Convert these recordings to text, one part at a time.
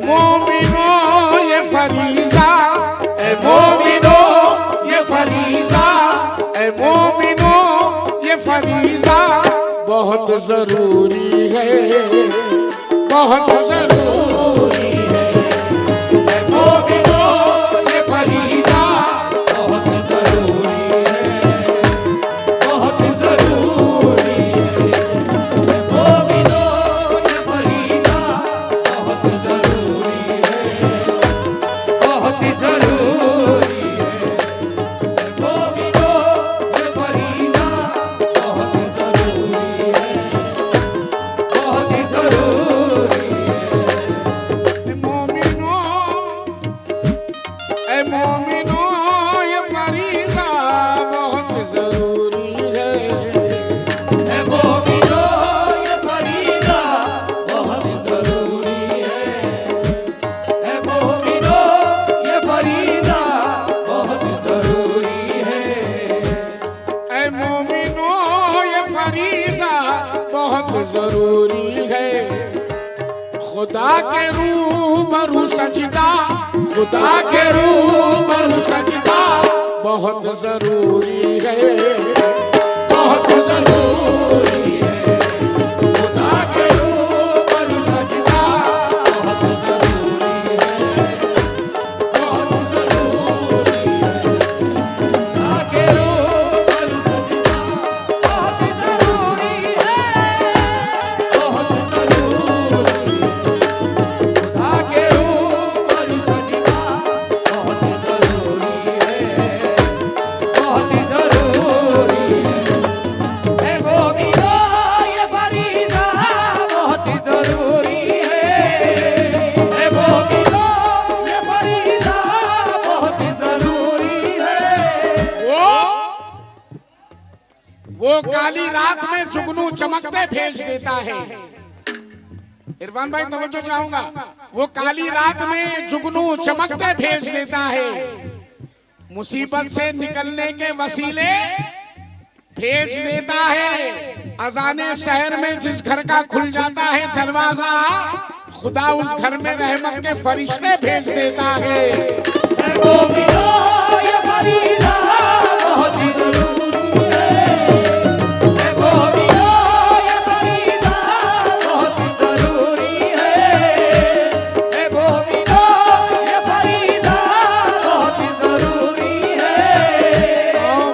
मोमिनो ये फरीज़ा, ए मोमिनो ये फरीज़ा, ए मोमिनो ये फरीज़ा बहुत जरूरी है, बहुत जरूरी है। ए मोमिनो ये फरीज़ा बहुत जरूरी है, बहुत जरूरी है। ए मोमिनो ये फरीज़ा बहुत जरूरी है, बहुत जरूरी है। ए मोमिनो ये फरीज़ा बहुत जरूरी है, बहुत जरूरी है। ए मोमिनो, ए मोमिनो ये फरीज़ा बहुत जरूरी है। ए मोमिनो ये फरीज़ा बहुत जरूरी है। ए मोमिनो ये फरीज़ा बहुत जरूरी है। ए मोमिनो ये फरीज़ा बहुत जरूरी है। खुदा के रूबरू सजदा, खुदा के रूबरू सजदा बहुत जरूरी है, बहुत जरूरी है। खुदा के रूबरू सजदा बहुत जरूरी है, बहुत जरूरी है। खुदा के रूबरू सजदा बहुत जरूरी है, बहुत जरूरी है। खुदा के रूबरू सजदा बहुत जरूरी है, बहुत जरूरी है। ए मोमिनो ये फरीज़ा बहुत जरूरी है। ए मोमिनो ये फरीज़ा बहुत जरूरी है। वो काली रात में जुगनू चमकते भेज देता है। इरफान भाई तवज्जो चाहूंगा, वो काली रात में जुगनू चमकते भेज देता है। मुसीबत से निकलने के वसीले भेज देता है। अजाने शहर में जिस घर का खुल जाता है दरवाजा, खुदा उस घर में रहमत के फरिश्ते भेज देता है। ए मोमिनो ये फरीज़ा बहुत जरूरी है। ए मोमिनो ये फरीज़ा बहुत जरूरी है। ए मोमिनो ये फरीज़ा बहुत जरूरी है,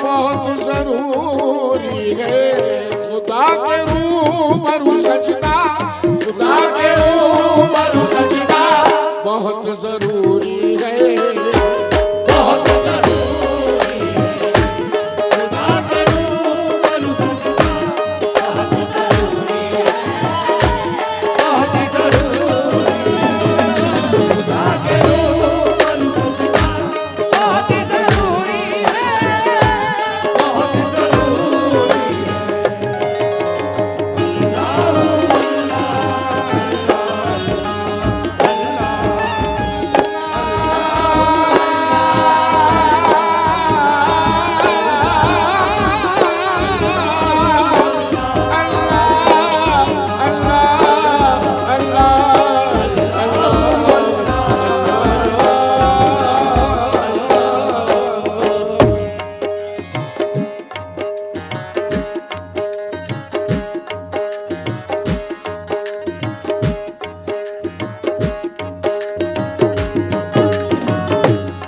बहुत जरूरी है। खुदा के रूबरू सजदा, खुदा के रूबरू सजदा बहुत जरूरी है, बहुत जरूरी है। खुदा के रूबरू सजदा बहुत जरूरी है, बहुत जरूरी है। खुदा के रूबरू सजदा बहुत जरूरी है, बहुत जरूरी है।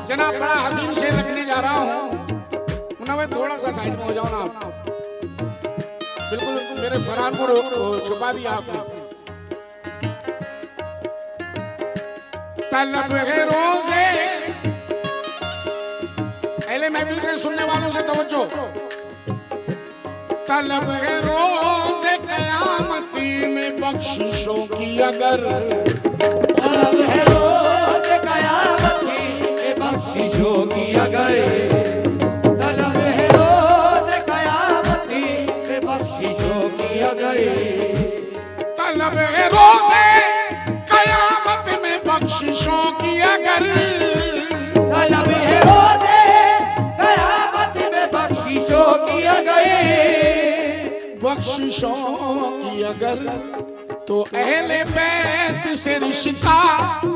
जनाब बड़ा हसीन शेर रखने जा रहा हूँ। मुनव्वर थोड़ा सा साइड में हो जाओ ना आप। बिल्कुल मेरे फरहान को छुपा दिया आपने। तलब है रोज़े, अहले महफिल से सुनने वालों से तवज्जो। तलब है रोज़े क़यामती में बख्शिशों की अगर, तलब है रोज़ क़यामती में बख्शिशों की अगर, तलब है रोज़ क़यामती में बख्शिशों की अगर, तलब है रोज़े क़यामत में बख्शिशों की अगर, तलब है रोज़ क़यामत में बख्शिशों की अगर, बख्शिशों की अगर तो अहले बैत बैत से रिश्ता,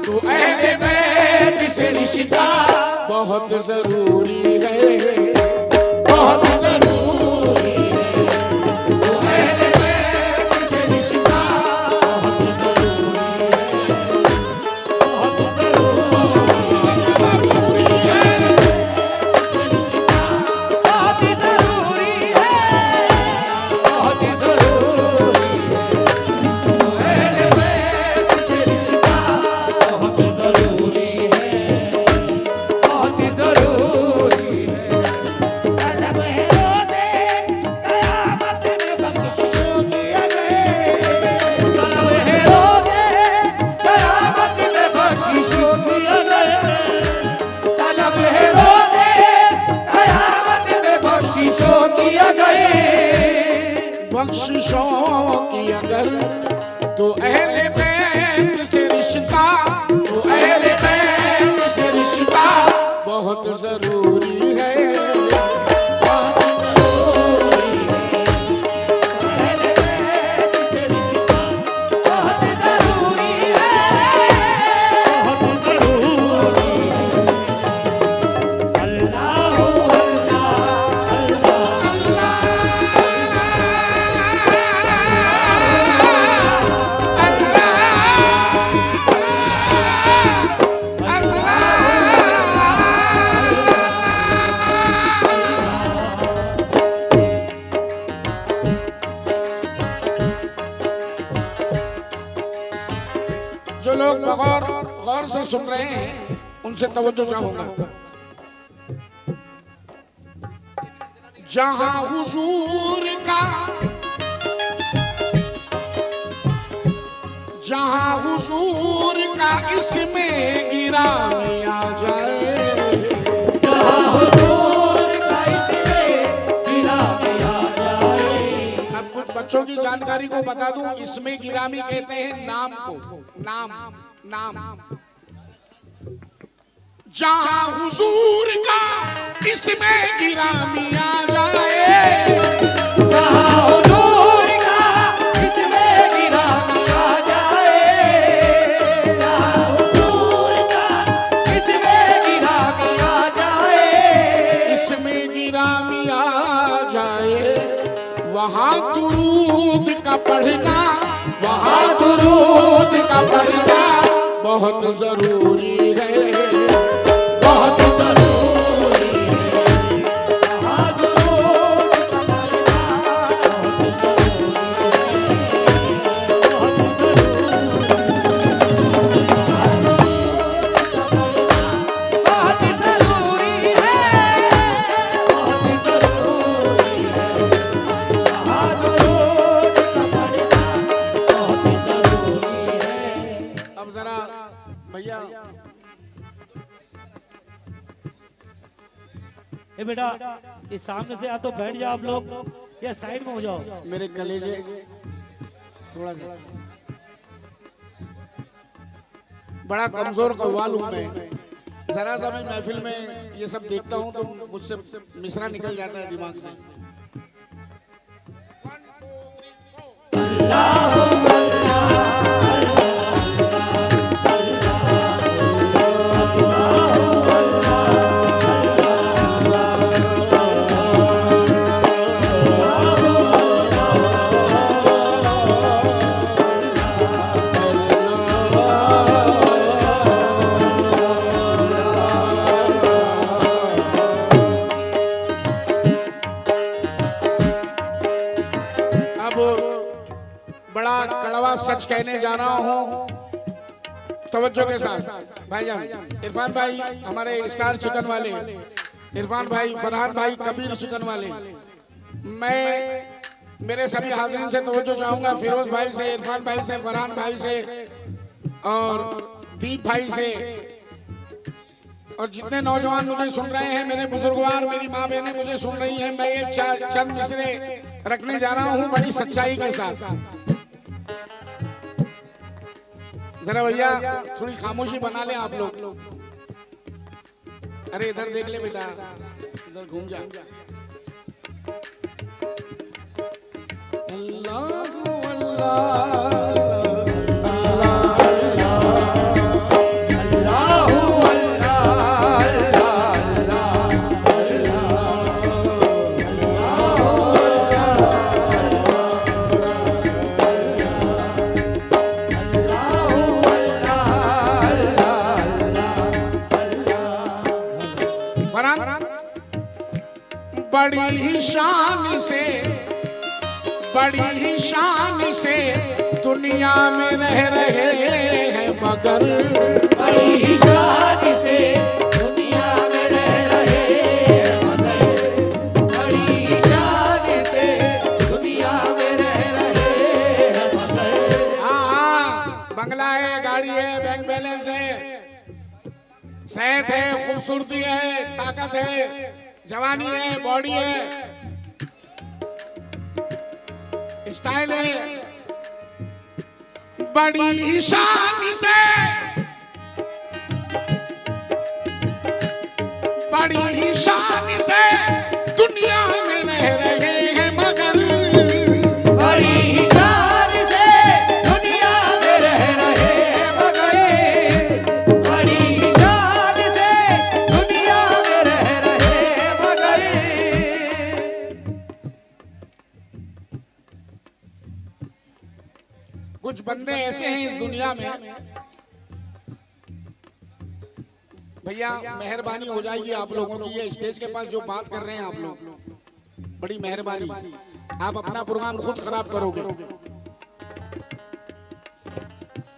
तो अहले बैत से रिश्ता बहुत जरूरी है, बहुत जरूरी है। तो अहले बैत से रिश्ता बहुत जरूरी है, बहुत जरूरी है, बहुत जरूरी है, बहुत जरूरी है। तो अहले बैत से रिश्ता बहुत जरूरी है, बहुत जरूरी है। तलब है रोज़े क़यामत में बख्शिशों की अगर, तलब है रोज़े क़यामत में बख्शिशों की अगर, तलब है रोज़े क़यामत में बख्शिशों की अगर, बख्शिशों की अगर, तो अहले बैत से रिश्ता, तो अहले बैत से रिश्ता बहुत जरूरी है, बहुत जरूरी है। अहले बैत से रिश्ता बहुत जरूरी है, बहुत जरूरी है। अल्लाह जो लोग बगौर गौर से सुन रहे हैं उनसे तवज्जो चाहूंगा। जहां हुजूर का, जहां हुजूर का इसमें गिरामी आ जाए, जहाँ हुजूर का इसमें गिरामी आ जाए। अब कुछ बच्चों की जानकारी को बता दूं, इसमें गिरामी कहते हैं नाम को, नाम नाम। जहां हुजूर का इसमें गिरामी आ जाए, जहाँ हुजूर का इसमें गिरामी आ जाए, जहाँ हुजूर का इसमें गिरामी आ जाए, इसमें गिरामी आ जाए, वहां दुरूद का पढ़ना, वहां दुरूद का पढ़ना बहुत जरूरी है, बहुत जरूरी है। जहाँ दुरूद का पढ़ना बहुत जरूरी है, बहुत जरूरी है। जहाँ दुरूद का पढ़ना बहुत जरूरी है। अब जरा भैया ए बेटा, ये सामने से या तो बैठ जाओ आप लोग या साइड में हो जाओ। मेरे कलेजे थोड़ा सा, बड़ा कमजोर कव्वाल हूं मैं, जरा सा मैं महफिल में ये सब देखता हूं तो मुझसे मिसरा निकल जाता है दिमाग से। बड़ा कड़वा सच कहने जा रहा हूँ, तवज्जो के साथ। भाईजान इरफान भाई हमारे स्टार चिकन वाले, इरफान भाई, फरहान भाई, कबीर चिकन वाले, मैं मेरे सभी हाजिरीन से तवज्जो चाहूंगा, फिरोज भाई से, इरफान भाई से, फरहान भाई से और दीप भाई से, और जितने नौजवान मुझे सुन रहे हैं, मेरे बुजुर्गवार, मेरी माँ बहनें मुझे सुन रही हैं, मैं ये चंद मिसरे रखने जा रहा हूँ बड़ी सच्चाई के साथ। जरा भैया थोड़ी खामोशी बना लें आप लोग। अरे इधर देख ले बेटा, इधर घूम जा। अल्लाह अल्लाह अल्लाह बड़ी ही शान से दुनिया में रह रहे हैं मगर बड़ी ही शान से दुनिया में रह रहे हैं मगर बड़ी ही शान से दुनिया में रह रहे हैं मगर। हाँ, बंगला है, गाड़ी है, बैंक बैलेंस है, सेहत है, खूबसूरती है, ताकत है, जवानी है, बॉडी है, स्टाइल है, बड़ी ही शान से बड़ी ही शान से दुनिया में रह रहे हैं मगर बड़ी ही शान से दुनिया में रह रहे हैं मगर बड़ी ही शान से दुनिया में रह रहे हैं मगर। कुछ बंदे ऐसे हैं इस दुनिया में, भैया मेहरबानी हो जाएगी आप लोगों की, ये स्टेज के पास जो बात कर रहे हैं आप लोग, बड़ी मेहरबानी, आप अपना प्रोग्राम खुद खराब करोगे।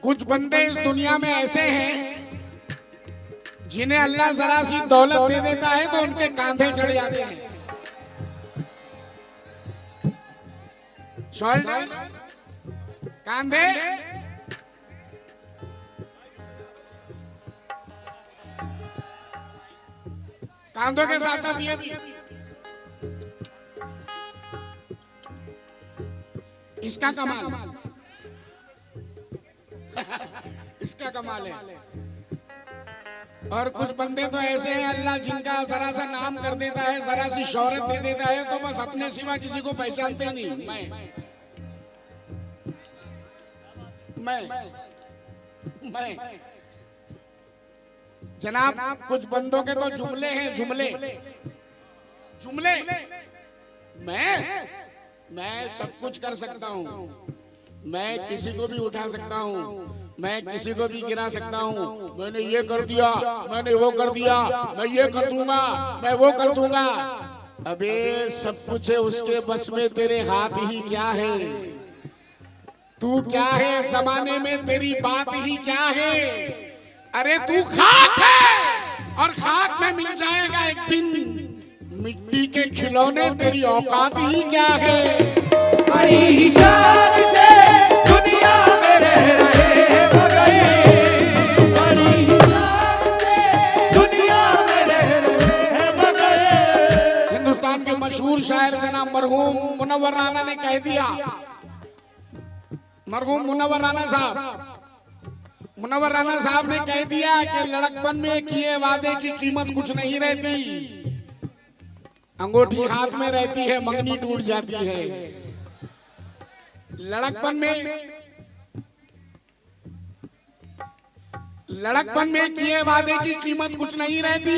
कुछ बंदे इस दुनिया में ऐसे हैं जिन्हें अल्लाह जरा सी दौलत दे देता है तो उनके कांधे चढ़ जाते हैं। शोल्डर, कांधे, कांधों के साथ साथ ये भी, इसका कमाल इसका कमाल है। और कुछ बंदे तो ऐसे हैं अल्लाह जिनका जरा सा नाम कर देता है, जरा सी शोहरत दे देता है तो बस अपने सिवा किसी को पहचानते नहीं। मैं जनाब, कुछ बंदों के तो जुमले हैं, जुमले जुमले, मैं सब कुछ कर सकता हूँ, मैं किसी को भी उठा सकता हूँ, मैं किसी को भी गिरा सकता हूँ, मैंने ये कर दिया, मैंने वो कर दिया, मैं ये कर दूंगा, मैं वो कर दूंगा। अबे सब कुछ है उसके बस में, तेरे हाथ ही क्या है? तू क्या है जमाने में, तेरी बात ही क्या है? अरे तू खाक है और खाक में मिल जाएगा एक दिन, मिट्टी के खिलौने, तेरी औकात ही क्या है? बड़ी ही शान से दुनिया में रह रहे हैं मगर बड़ी ही शान से दुनिया में रह रहे हैं मगर। हिंदुस्तान के मशहूर शायर जनाब मरहूम मुनव्वर राना ने कह दिया, मरहूम मुनव्वर राना साहब ने कह दिया कि लड़कपन में किए वादे की कीमत कुछ नहीं रहती, अंगूठी हाथ में रहती है, मंगनी टूट जाती है। लड़कपन में किए वादे की कीमत कुछ नहीं रहती,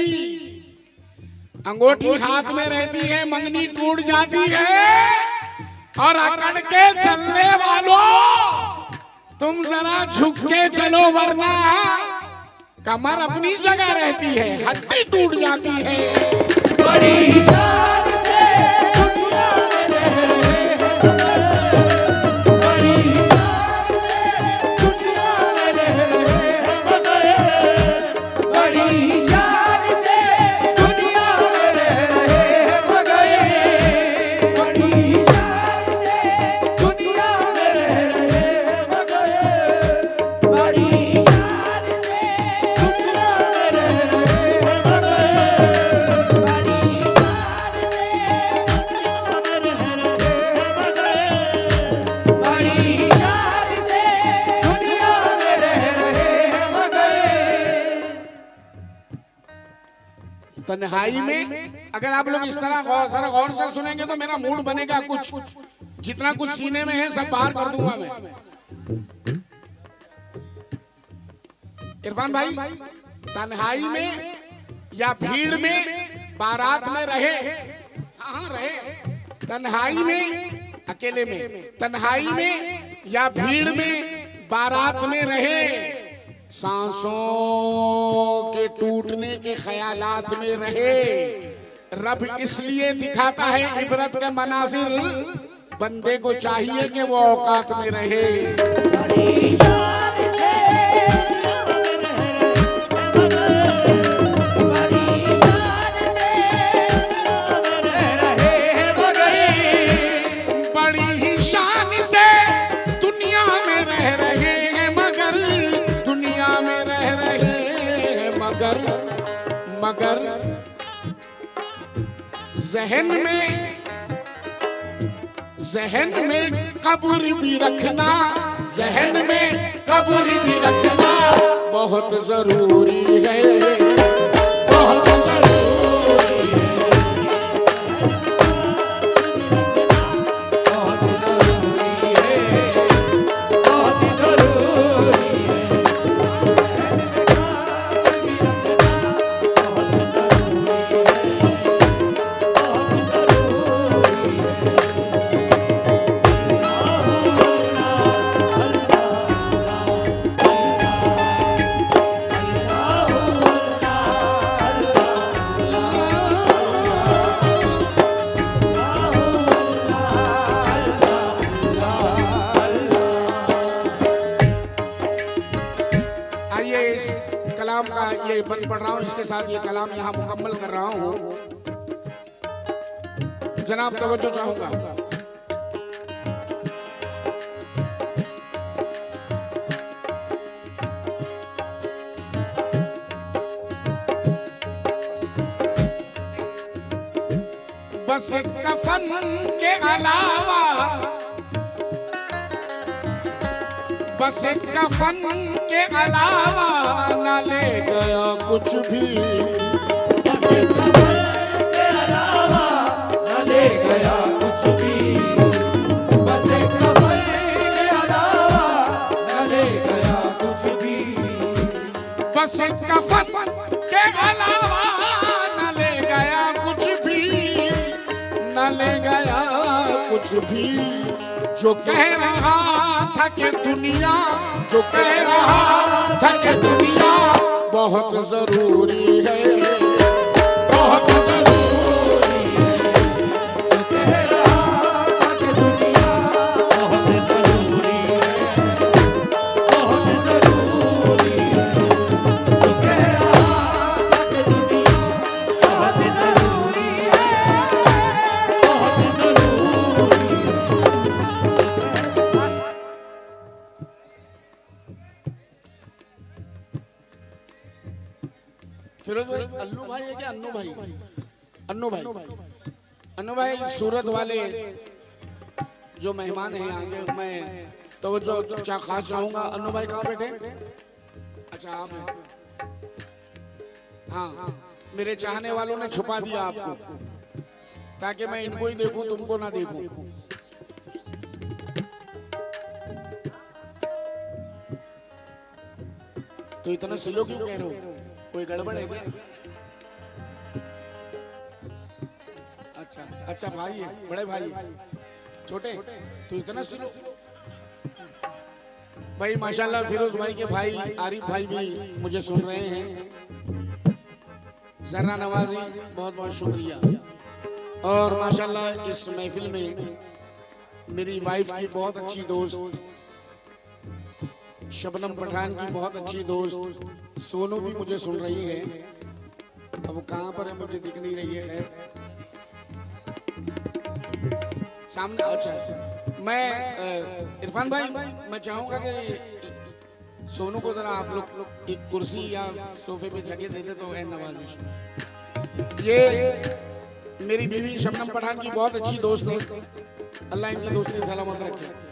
अंगूठी हाथ में रहती है, मंगनी टूट जाती है। और अकड़ के चलने वालों, तुम जरा झुक के चलो वरना कमर अपनी जगह रहती है, हड्डी टूट जाती है। बड़ी ही शान से दुनिया में रह रहे हैं मगर बड़ी ही शान से दुनिया में रह रहे हैं मगर बड़ी ही शान से दुनिया में रह रहे हैं मगर बड़ी ही शान से दुनिया में रह रहे हैं मगर बड़ी ही शान से दुनिया में रह रहे हैं मगर बड़ी तन्हाई में अगर आप लोग इस तरह जरा गौर से सुनेंगे तो मेरा मूड बनेगा कुछ, जितना कुछ सीने में है सब बाहर कर दूंगा मैं। इरफान भाई, तन्हाई में या भीड़ में, बारात में रहे, हाँ रहे, तन्हाई में, अकेले में, तन्हाई में या भीड़ में, बारात में रहे, सांसों के टूटने के ख्यालात में रहे, रब इसलिए दिखाता है इबरत का मनाजिर बंदे को चाहिए कि वो औकात में रहे। बड़ी शान से दुनिया में रह रहे हैं मगर दुनिया में रह रहे हैं मगर मगर जहन में कब्र भी रखना, जहन में कब्र भी रखना बहुत जरूरी है, बहुत जरूरी है, बहुत जरूरी है, बहुत जरूरी कलाम का ये बंद पढ़ रहा हूँ, इसके साथ ये कलाम यहाँ मुकम्मल कर रहा हूँ। जनाब तवज्जो चाहूंगा। बस कफन के अलावा, बस कफन के अलावा न ले गया कुछ भी, बस कफन के अलावा न ले गया कुछ भी, बस कफन के अलावा न ले गया कुछ भी, बस कफन के अलावा न ले गया कुछ भी, न ले गया कुछ भी। जो कह रहा था कि दुनिया, जो कह रहा था कि दुनिया बहुत जरूरी है, बहुत जरूरी है, जो कह रहा था कि दुनिया बहुत जरूरी है, बहुत जरूरी है, जो कह रहा था कि दुनिया बहुत जरूरी है, बहुत जरूरी है। फिरोज भाई, अल्लू भाई है क्या? अन्नू भाई, अन्नू भाई, अन्नू भाई सूरत वाले जो मेहमान हैं आगे, मैं तवज्जो खास चाहूंगा। अन्नू भाई कहाँ बैठे? अच्छा आप हैं। हाँ, मेरे चाहने वालों ने छुपा दिया आपको ताकि मैं इनको ही देखूं, तुमको ना देखूं। तो इतना स्लो क्यों कह रहे हो? कोई गड़बड़ है क्या? अच्छा अच्छा भाई है, बड़े भाई, छोटे, तो इतना स्लो। भाई माशाल्लाह फिरोज भाई के भाई आरिफ भाई भी मुझे सुन रहे हैं। जर्रा नवाजी बहुत बहुत शुक्रिया। और माशाल्लाह इस महफिल में मेरी वाइफ की बहुत अच्छी दोस्त शबनम पठान की बहुत अच्छी दोस्त सोनू भी मुझे सुन रही है। अब वो कहाँ पर है मुझे दिख नहीं रही है। सामने। अच्छा मैं इरफान भाई, मैं चाहूंगा कि सोनू को जरा आप लोग एक कुर्सी या सोफे पे जगह दे दे तो है नवाजिश। ये मेरी बीवी शबनम पठान की बहुत अच्छी दोस्त है, अल्लाह इनकी दोस्ती सलामत रखे।